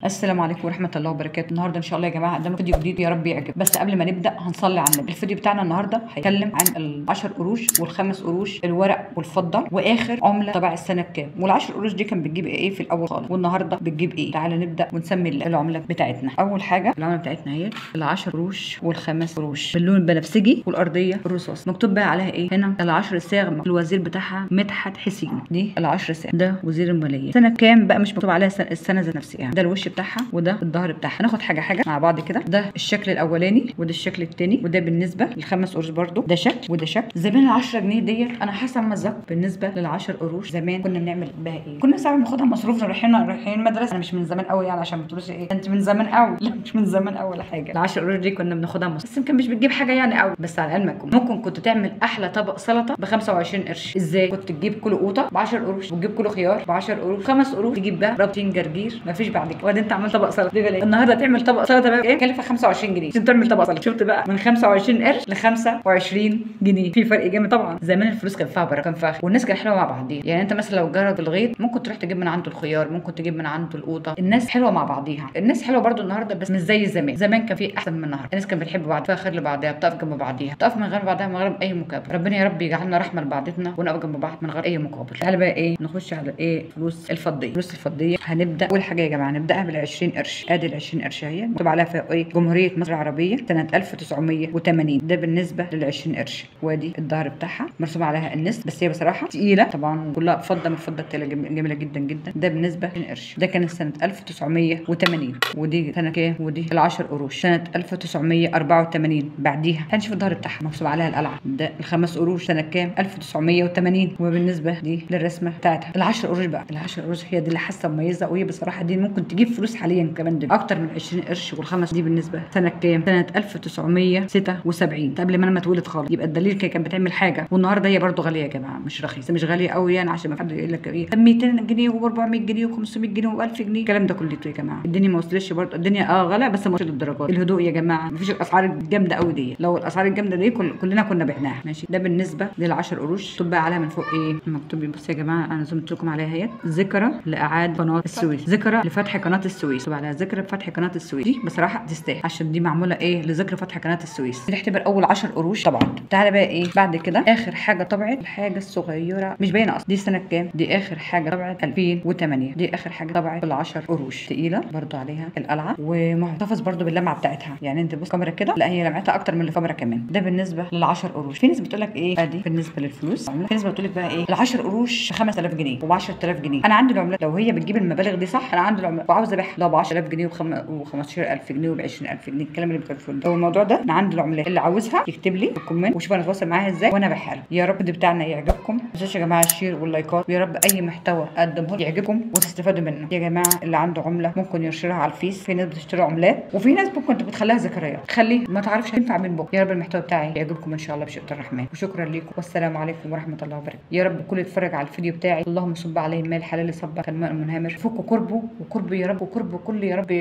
السلام عليكم ورحمه الله وبركاته. النهارده ان شاء الله يا جماعه قدامكم فيديو جديد يا رب يعجب. بس قبل ما نبدا هنصلي على النبي. الفيديو بتاعنا النهارده هيتكلم عن ال10 قروش وال5 قروش، الورق والفضه، واخر عمله تبع السنه بكام. وال10 قروش دي كان بتجيب ايه في الاول خالص، والنهارده بتجيب ايه. تعالى نبدا ونسمي العمله بتاعتنا. اول حاجه العمله بتاعتنا هي ال10 قروش وال5 قروش باللون البنفسجي والارضيه الرصاص. مكتوب بقى عليها ايه هنا؟ ال10 صاغ الوزير بتاعها مدحت حسين. دي ال10 صاغ، ده وزير الماليه. سنه كام بقى مش مكتوب عليها السنه ذات نفسها يعني. ده الوش بتاعها وده الظهر بتاعها. هناخد حاجه حاجه مع بعض كده. ده الشكل الاولاني وده الشكل الثاني، وده بالنسبه لل5 قروش برده ده شكل وده شكل. زمان ال10 جنيه ديت انا حاسه ما ذكر بالنسبه لل10 قروش زمان كنا بنعمل بها ايه. كنا ساعات بناخدها مصروفنا رايحين المدرسه. انا مش من زمان قوي يعني عشان ما تقولوش ايه انت من زمان قوي. لا مش من زمان قوي ولا حاجه. ال10 قروش دي كنا بناخدها مصروف، بس يمكن مش بتجيب حاجه يعني قوي. بس على علمكم ممكن كنت تعمل احلى طبق سلطه ب 25 قرش. ازاي؟ كنت تجيب كيلو قوطه ب 10 قروش، وتجيب كيلو خيار ب 10 قروش، 5 قروش تجيب بقى ربطين جرجير. مفيش بعد كده. وبعدين انت عملت طبق سلطه ببلاش. النهارده تعمل طبق سلطه بقى ايه؟ كلفه 25 جنيه عشان تعمل طبق سلطه. شفت بقى؟ من 25 قرش ل 25 جنيه. في فرق جامد طبعا. زمان الفلوس كان فيها بركه، كان فيها والناس كانت حلوه مع بعضيها. يعني انت مثلا لو جرب الغيط ممكن تروح تجيب من عنده الخيار، ممكن تجيب من عنده القوطه. الناس حلوه مع بعضيها. الناس حلوه برده النهارده بس مش زي زمان. زمان كان في احسن من النهارده. الناس كانت بتحب بعض، فيها خير لبعضها، بتقف جنب بعضيها، بتقف من غير بعضها من غير اي مقابل. ربنا يا رب يجعلنا رحمه لبعضنا ونقف جنب بعض من غير اي مقابل. تعالى بقى ايه نخش على ايه فلوس الفضيه. فلوس الفضيه هنبدا اول حاجه يا جماعه نبداها بال20 قرش. ادي ال20 قرش اهي مكتوب عليها فيها ايه؟ جمهوريه مصر العربيه سنه 1980. ده بالنسبه لل20 قرش. وادي الظهر بتاعها مرسوم عليها النسر، بس هي بصراحه تقيله طبعا كلها فضه من الفضه جميله جدا جدا. ده بالنسبه ل20 قرش. ده كانت سنه 1980. ودي سنه كام؟ ودي ال10 قروش سنه 1984. بعديها هنشوف الظهر بتاعها مكتوب عليها القلعه. ده ال5 قروش سنه كام؟ 1980. وبالنسبه دي للرسمه بتاعتها ال10 قروش بقى. ال10 قروش هي دي اللي حاسه مميزه، وهي بصراحه دي ممكن تجيب فلوس حاليا كمان دي اكتر من 20 قرش. والخمس دي بالنسبه سنه كام؟ سنه 1976 قبل ما انا ما اتولد خالص. يبقى الدليل كانت بتعمل حاجه. والنهارده هي برده غاليه يا جماعه، مش رخيصه، مش غاليه قوي يعني عشان ما حد يقول لك ايه 200 جنيه و400 جنيه و500 جنيه و1000 جنيه. الكلام ده كله يا جماعه الدنيا ما وصلتش برده. الدنيا غلا بس ما وصلش للدرجات. الهدوء يا جماعه مفيش الاسعار الجامده قوي دي. لو الاسعار الجامده دي كلنا كنا بعناها ماشي. ده بالنسبه لل10 قروش. مكتوب بقى عليها من فوق ايه؟ مكتوب بصوا يا جماعه انا زمت لكم عليها اهي: ذكرى لاعاده قناه السويس، ذكرى لفتح قناه السويس. مكتوب عليها ذكرى فتح قناه السويس. دي بصراحه تستاهل عشان دي معموله ايه؟ لذكرى فتح قناه السويس. دي تعتبر اول 10 قروش طبعا. تعالى بقى ايه بعد كده؟ اخر حاجه طبعت الحاجه الصغيره مش باينه اصلا. دي سنه كام؟ دي اخر حاجه طبعت 2008. دي اخر حاجه طبعت ال10 قروش. تقيله برده عليها القلعه ومحتفظ برده باللمعه بتاعتها. يعني انت بص كاميرا كده، لا هي لمعتها اكتر من الكاميرا كمان. ده بالنسبه لل10 قروش. في ناس بتقول لك ايه ادي بالنسبه للفلوس. في ناس بتقول لك بقى ايه ال10 قروش 5000 جنيه و10000 جنيه. انا عندي العملات لو هي بتجيب المبالغ دي صح. انا عندي العملات وعاوزه ابيعها لو ب 10000 جنيه و15000 جنيه و20000 جنيه. الكلام اللي بيقول ده. والموضوع ده انا عندي العملات اللي عاوزها يكتب لي في الكومنت وشوف انا اتواصل معاها ازاي وانا ابيعها له. يا رب الفيديو بتاعنا يعجبكم. ما تنسوش يا جماعه الشير واللايكات. ويا رب اي محتوى اقدمه يعجبكم وتستفادوا منه. يا جماعه اللي عنده عمله ممكن يرشرها على الفيس. في ناس بتشتري عملات وفي ناس ممكن بتخليها ذكريات تخلي ما تعرفش تنفع من بكره. يا رب المحتوى بتاعي يعجبكم ان شاء الله بشكر الرحمن. وشكرا لكم والسلام عليكم ورحمه الله وبركاته. يا رب الكل يتفرج على الفيديو بتاعي. اللهم صب عليه مال حلال صبا كالماء المنهمر. فكوا كربه وكربه يا رب، وكرب كل يا رب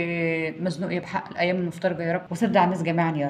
مزنوق بحق الايام المفترجه يا رب. وسد على الناس جميعا يا رب.